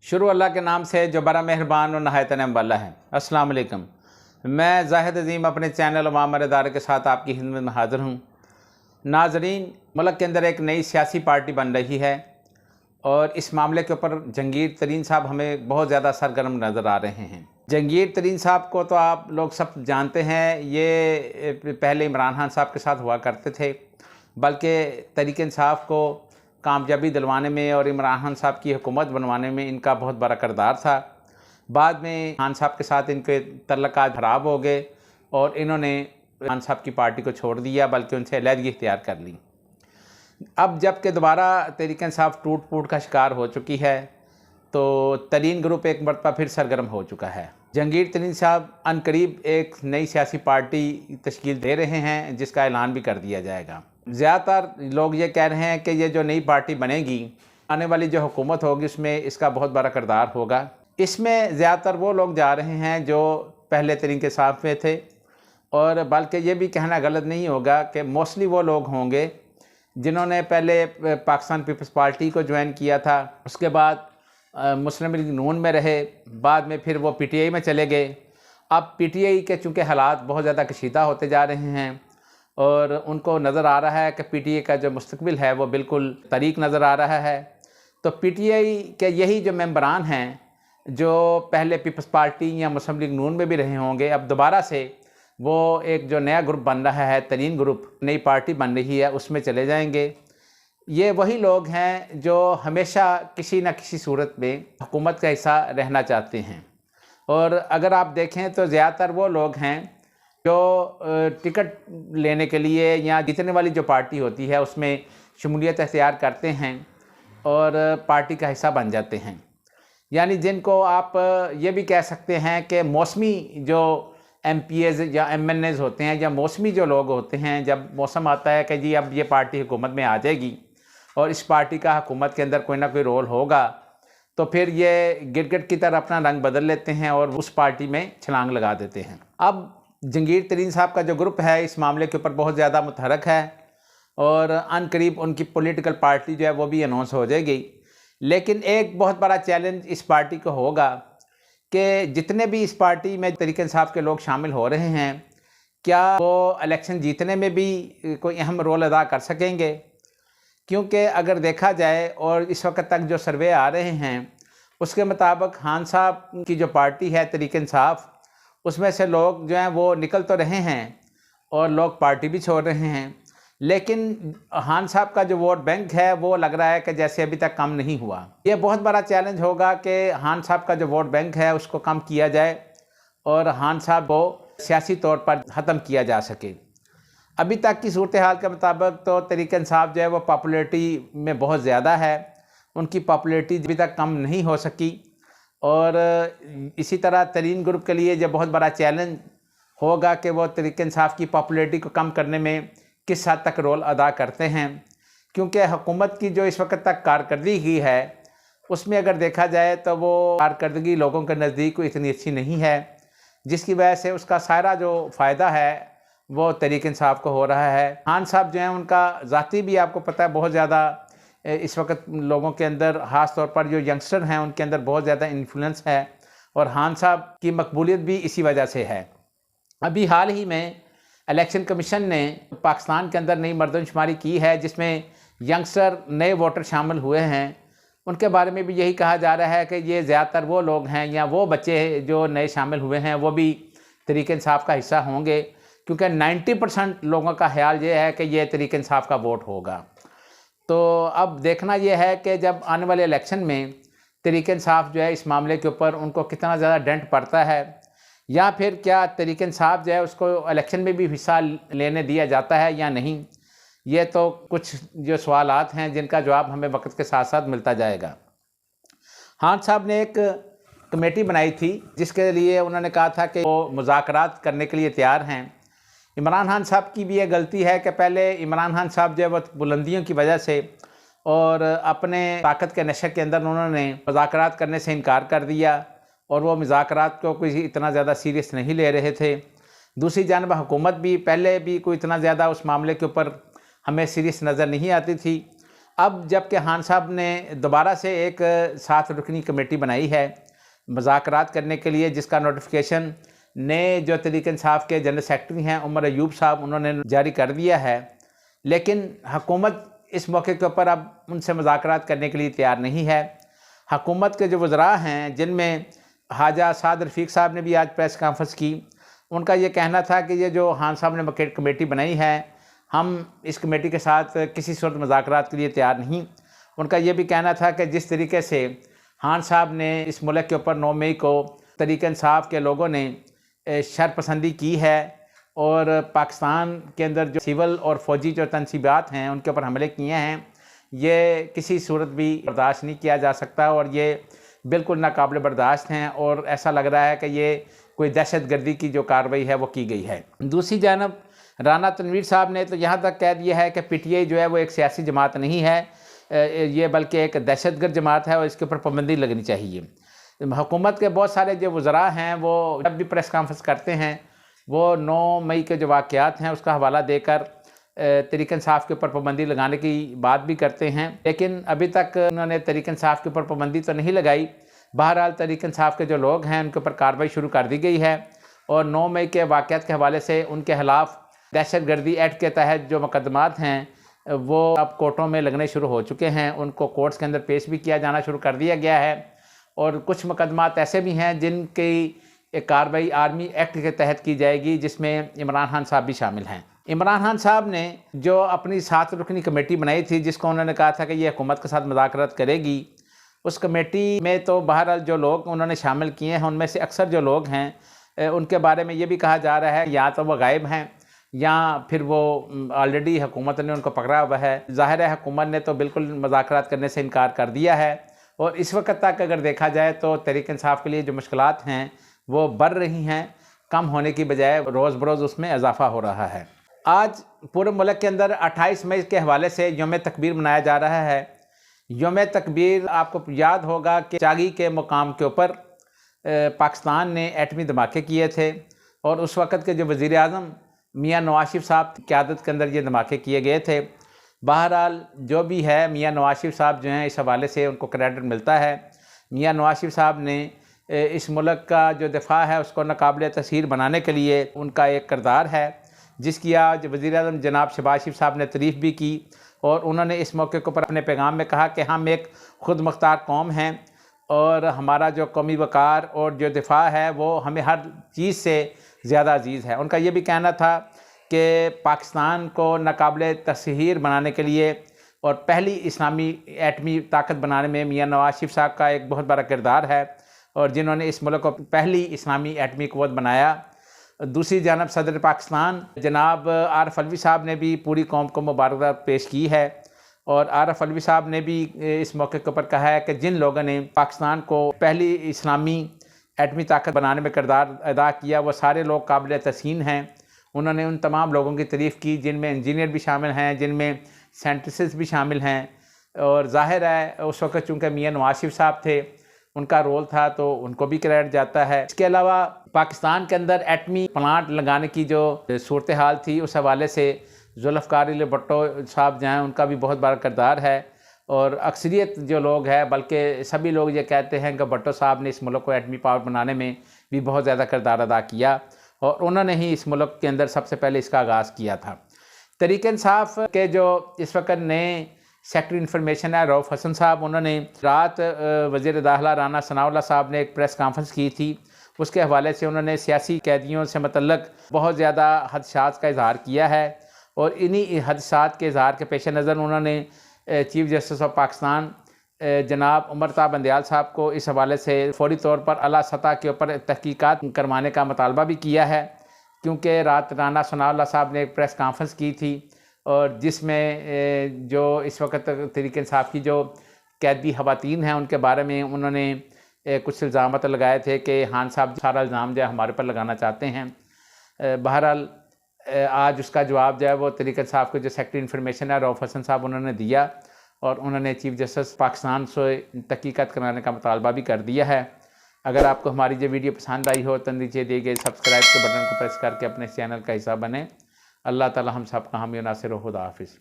शुरू अल्लाह के नाम से जो बड़ा मेहरबान और नहायत रहम वाला है। अस्सलाम वालेकुम। मैं ज़ाहिद अज़ीम अपने चैनल अवामर इदारे के साथ आपकी खिदमत में हाज़िर हूँ। नाज़रीन, मुल्क के अंदर एक नई सियासी पार्टी बन रही है और इस मामले के ऊपर जहांगीर तरीन साहब हमें बहुत ज़्यादा सरगर्म नज़र आ रहे हैं। जहांगीर तरीन साहब को तो आप लोग सब जानते हैं, ये पहले इमरान खान साहब के साथ हुआ करते थे, बल्कि तहरीक इंसाफ को कामयाबी दिलवाने में और इमरान खान साहब की हुकूमत बनवाने में इनका बहुत बड़ा किरदार था। बाद में खान साहब के साथ इनके तल्लुकात ख़राब हो गए और इन्होंने खान साहब की पार्टी को छोड़ दिया, बल्कि उनसे अलहदगी इख्तियार कर ली। अब जबकि दोबारा तहरीक इंसाफ टूट फूट का शिकार हो चुकी है, तो तरीन ग्रुप एक मरतबा फिर सरगर्म हो चुका है। जहांगीर तरीन साहब अनकरीब एक नई सियासी पार्टी तश्कील दे रहे हैं, जिसका ऐलान भी कर दिया जाएगा। ज़्यादातर लोग ये कह रहे हैं कि ये जो नई पार्टी बनेगी, आने वाली जो हुकूमत होगी, उसमें इसका बहुत बड़ा किरदार होगा। इसमें ज़्यादातर वो लोग जा रहे हैं जो पहले तरीके इंसाफ में थे, और बल्कि ये भी कहना गलत नहीं होगा कि मोस्टली वो लोग होंगे जिन्होंने पहले पाकिस्तान पीपल्स पार्टी को ज्वाइन किया था, उसके बाद मुस्लिम लीग नून में रहे, बाद में फिर वो पीटीआई में चले गए। अब पीटीआई के चूँकि हालात बहुत ज़्यादा कशीदा होते जा रहे हैं और उनको नज़र आ रहा है कि पीटीआई का जो मुस्तकबिल है वो बिल्कुल तारीक नज़र आ रहा है, तो पीटीआई के यही जो मेंबरान हैं जो पहले पीपल्स पार्टी या मुस्लिम लीग नून में भी रहे होंगे, अब दोबारा से वो एक जो नया ग्रुप बन रहा है, तरीन ग्रुप, नई पार्टी बन रही है, उसमें चले जाएंगे। ये वही लोग हैं जो हमेशा किसी न किसी सूरत में हुकूमत का हिस्सा रहना चाहते हैं, और अगर आप देखें तो ज़्यादातर वो लोग हैं जो टिकट लेने के लिए या जीतने वाली जो पार्टी होती है उसमें शमूलियत इख्तियार करते हैं और पार्टी का हिस्सा बन जाते हैं। यानी जिनको आप ये भी कह सकते हैं कि मौसमी जो एमपीएज़ या एमएनएज़ होते हैं, या मौसमी जो लोग होते हैं, जब मौसम आता है कि जी अब ये पार्टी हुकूमत में आ जाएगी और इस पार्टी का हुकूमत के अंदर कोई ना कोई रोल होगा, तो फिर ये गिरगिट की तरह अपना रंग बदल लेते हैं और उस पार्टी में छलांग लगा देते हैं। अब जहांगीर तरीन साहब का जो ग्रुप है इस मामले के ऊपर बहुत ज़्यादा मुतहरक है और अनकरीब उनकी पॉलिटिकल पार्टी जो है वो भी अनाउंस हो जाएगी। लेकिन एक बहुत बड़ा चैलेंज इस पार्टी को होगा कि जितने भी इस पार्टी में तहरीक इंसाफ के लोग शामिल हो रहे हैं, क्या वो इलेक्शन जीतने में भी कोई अहम रोल अदा कर सकेंगे? क्योंकि अगर देखा जाए और इस वक्त तक जो सर्वे आ रहे हैं उसके मुताबिक खान साहब की जो पार्टी है तहरीक इंसाफ, उसमें से लोग जो हैं वो निकल तो रहे हैं और लोग पार्टी भी छोड़ रहे हैं, लेकिन खान साहब का जो वोट बैंक है वो लग रहा है कि जैसे अभी तक कम नहीं हुआ। ये बहुत बड़ा चैलेंज होगा कि खान साहब का जो वोट बैंक है उसको कम किया जाए और खान साहब को सियासी तौर पर ख़त्म किया जा सके। अभी तक की सूरत हाल के मुताबिक तो तहरीक इंसाफ जो है वो पॉपुलैरिटी में बहुत ज़्यादा है, उनकी पॉपुलैरिटी अभी तक कम नहीं हो सकी, और इसी तरह तरीन ग्रुप के लिए जो बहुत बड़ा चैलेंज होगा कि वो तहरीक इंसाफ की पॉपुलैरिटी को कम करने में किस हद तक रोल अदा करते हैं। क्योंकि हुकूमत की जो इस वक्त तक कारकर्दगी है उसमें अगर देखा जाए तो वो कारकर्दगी लोगों के नज़दीक इतनी अच्छी नहीं है, जिसकी वजह से उसका सारा जो फ़ायदा है वो तहरीक इंसाफ को हो रहा है। खान साहब जो हैं उनका ज़ाती भी आपको पता है बहुत ज़्यादा इस वक्त लोगों के अंदर, ख़ास तौर पर जो यंगस्टर हैं उनके अंदर बहुत ज़्यादा इन्फ्लुएंस है, और खान साहब की मकबूलियत भी इसी वजह से है। अभी हाल ही में इलेक्शन कमीशन ने पाकिस्तान के अंदर नई मर्दमशुमारी की है जिसमें यंगस्टर नए वोटर शामिल हुए हैं। उनके बारे में भी यही कहा जा रहा है कि ये ज़्यादातर वो लोग हैं या वो बच्चे जो नए शामिल हुए हैं वो भी तहरीक इंसाफ का हिस्सा होंगे, क्योंकि 90% लोगों का ख्याल ये है कि ये तहरीक इंसाफ का वोट होगा। तो अब देखना यह है कि जब आने वाले इलेक्शन में तहरीक इंसाफ जो है इस मामले के ऊपर उनको कितना ज़्यादा डेंट पड़ता है, या फिर क्या तहरीक इंसाफ जो है उसको इलेक्शन में भी हिस्सा लेने दिया जाता है या नहीं। ये तो कुछ जो सवालात हैं जिनका जवाब हमें वक्त के साथ साथ मिलता जाएगा। खान साहब ने एक कमेटी बनाई थी जिसके लिए उन्होंने कहा था कि वो मुज़ाकरात करने के लिए तैयार हैं। इमरान खान साहब की भी ये गलती है कि पहले इमरान खान साहब जो है वो बुलंदियों की वजह से और अपने ताकत के नशे के अंदर उन्होंने मुज़ाकरात करने से इनकार कर दिया और वो मुज़ाकरात को कोई इतना ज़्यादा सीरियस नहीं ले रहे थे। दूसरी जानब हुकूमत भी पहले भी कोई इतना ज़्यादा उस मामले के ऊपर हमें सीरियस नज़र नहीं आती थी। अब जबकि खान साहब ने दोबारा से एक 7 रुकनी कमेटी बनाई है मुज़ाकरात करने के लिए, जिसका नोटिफिकेशन नए जो तहरीक इंसाफ के जनरल सेक्रेटरी हैं उमर अयूब साहब, उन्होंने जारी कर दिया है। लेकिन हुकूमत इस मौके के ऊपर अब उनसे मुज़ाकरात करने के लिए तैयार नहीं है। हुकूमत के जो वज़रा हैं, जिनमें हाजा साद रफ़ीक साहब ने भी आज प्रेस कॉन्फ्रेंस की, उनका ये कहना था कि ये जो खान साहब ने कमेटी बनाई है, हम इस कमेटी के साथ किसी सूरत मुज़ाकरात के लिए तैयार नहीं। उनका ये भी कहना था कि जिस तरीके से खान साहब ने इस मुल्क के ऊपर 9 मई को तहरीक इंसाफ के लोगों ने शरपसंदी की है और पाकिस्तान के अंदर जो सिविल और फ़ौजी जो तनसीबात हैं उनके ऊपर हमले किए हैं, ये किसी सूरत भी बर्दाश्त नहीं किया जा सकता और ये बिल्कुल नाकाबिल बर्दाश्त हैं और ऐसा लग रहा है कि ये कोई दहशतगर्दी की जो कार्रवाई है वो की गई है। दूसरी जानब राना तनवीर साहब ने तो यहाँ तक कह दिया है कि PTI जो है वो एक सियासी जमात नहीं है, ये बल्कि एक दहशतगर्द जमात है और इसके ऊपर पाबंदी लगनी चाहिए। हुकूमत के बहुत सारे जो वज़रा हैं वो जब भी प्रेस कॉन्फ्रेंस करते हैं वो 9 मई के जो वाक़यात हैं उसका हवाला देकर तहरीक इंसाफ के ऊपर पाबंदी लगाने की बात भी करते हैं, लेकिन अभी तक उन्होंने तहरीक इंसाफ के ऊपर पाबंदी तो नहीं लगाई। बहरहाल तहरीक इंसाफ के जो लोग हैं उनके ऊपर कार्रवाई शुरू कर दी गई है और 9 मई के वाक़यात के हवाले से उनके ख़िलाफ़ दहशतगर्दी एक्ट के तहत जो मुकदमात हैं वो अब कोर्टों में लगने शुरू हो चुके हैं। उनको कोर्ट्स के अंदर पेश भी किया जाना शुरू कर दिया गया है और कुछ मुकदमात ऐसे भी हैं जिनकी कार्रवाई आर्मी एक्ट के तहत की जाएगी, जिसमें इमरान खान साहब भी शामिल हैं। इमरान खान साहब ने जो अपनी 7 रुकनी कमेटी बनाई थी, जिसको उन्होंने कहा था कि ये हुकूमत के साथ मुज़ाकरात करेगी, उस कमेटी में तो बहरहाल जो लोग उन्होंने शामिल किए हैं उनमें से अक्सर जो लोग हैं उनके बारे में ये भी कहा जा रहा है या तो वो गायब हैं या फिर वो ऑलरेडी हुकूमत ने उनको पकड़ा हुआ है। ज़ाहिर है हुकूमत ने तो बिल्कुल मुज़ाकरात करने से इनकार कर दिया है और इस वक्त तक अगर देखा जाए तो तहरीक इंसाफ के लिए जो मुश्किलात हैं वो बढ़ रही हैं, कम होने की बजाय रोज़ बरोज़ उसमें इजाफ़ा हो रहा है। आज पूरे मुल्क के अंदर 28 मई के हवाले से यौम तकबीर मनाया जा रहा है। यौम तकबीर आपको याद होगा कि चागी के मुकाम के ऊपर पाकिस्तान ने एटमी धमाके किए थे और उस वक़्त के जो वज़ीर आज़म मियाँ नवाज शरीफ साहब की क़यादत के अंदर ये धमाके किए गए थे। बहरहाल जो भी है, मियाँ नवाज शरीफ साहब जो हैं इस हवाले से उनको क्रेडिट मिलता है। मियाँ नवाज शरीफ साहब ने इस मुल्क का जो दिफा है उसको नाकाबिल तस्हीर बनाने के लिए उनका एक किरदार है, जिसकी आज वज़ीर आज़म जनाब शहबाज शरीफ साहब ने तारीफ़ भी की और उन्होंने इस मौके के ऊपर अपने पैगाम में कहा कि हम एक ख़ुद मुख्तार कौम हैं और हमारा जो कौमी वक़ार और जो दिफा है वो हमें हर चीज़ से ज़्यादा अजीज़ है। उनका ये भी कहना था कि पाकिस्तान को नाकाबिल तस्हीर बनाने के लिए और पहली इस्लामी एटमी ताकत बनाने में मियाँ नवाज शरीफ साहब का एक बहुत बड़ा किरदार है और जिन्होंने इस मुल्क को पहली इस्लामी एटमी क़ुव्वत बनाया। दूसरी जानब सदर पाकिस्तान जनाब आरिफ अलवी साहब ने भी पूरी कौम को मुबारकबाद पेश की है और आरिफ अलवी साहब ने भी इस मौके के ऊपर कहा है कि जिन लोगों ने पाकिस्तान को पहली इस्लामी एटमी ताकत बनाने में किरदार अदा किया वो सारे लोग काबिल तहसीन हैं। उन्होंने उन तमाम लोगों की तारीफ़ की जिनमें इंजीनियर भी शामिल हैं, जिनमें साइंटिस्ट भी शामिल हैं और ज़ाहिर है उस वक्त चूँकि मियाँ नवाज शरीफ साहब थे, उनका रोल था तो उनको भी क्रेडिट जाता है। इसके अलावा पाकिस्तान के अंदर एटमी प्लांट लगाने की जो सूरत हाल थी उस हवाले से जुल्फ़िकार अली भुट्टो साहब जो हैं उनका भी बहुत बड़ा किरदार है और अक्सरियत जो लोग हैं बल्कि सभी लोग ये कहते हैं कि भुट्टो साहब ने इस मुल्क को एटमी पावर बनाने में भी बहुत ज़्यादा किरदार अदा किया और उन्होंने ही इस मुल्क के अंदर सबसे पहले इसका आगाज़ किया था। तहरीक इंसाफ के जो इस वक्त नए सेक्रेटरी इन्फॉर्मेशन है रऊफ़ हसन साहब, उन्होंने रात वज़ीर दाखिला राना सनाउल्लाह साहब ने एक प्रेस कॉन्फ्रेंस की थी। उसके हवाले से उन्होंने सियासी कैदियों से मतलब बहुत ज़्यादा हदशात का इज़हार किया है और इन्हीं हदशात के इज़हार के पेश नज़र उन्होंने चीफ जस्टिस ऑफ पाकिस्तान जनाब उमर ता बंदयाल साहब को इस हवाले से फौरी तौर पर आला सतह के ऊपर तहकीकात करवाने का मुतालबा भी किया है, क्योंकि रात राना सनाउल्लाह साहब ने एक प्रेस कॉन्फ्रेंस की थी और जिसमें जो इस वक्त तहरीक इंसाफ की जो कैदी ख़वातीन हैं उनके बारे में उन्होंने कुछ इल्ज़ाम लगाए थे कि खान साहब सारा इल्ज़ाम जो है हमारे पर लगाना चाहते हैं। बहरहाल आज उसका जवाब जो है वो तहरीक इंसाफ के जो सेक्रेटरी इन्फॉर्मेशन है रऊफ़ हसन साहब उन्होंने दिया और उन्होंने चीफ जस्टिस पाकिस्तान से तहकीकात कराने का मुतालबा भी कर दिया है। अगर आपको हमारी जो वीडियो पसंद आई हो तो नीचे दिए गए सब्सक्राइब के बटन को प्रेस करके अपने चैनल का हिस्सा बने। अल्लाह ताला हम सब का हामी नासिर हो। खुदा हाफिज़।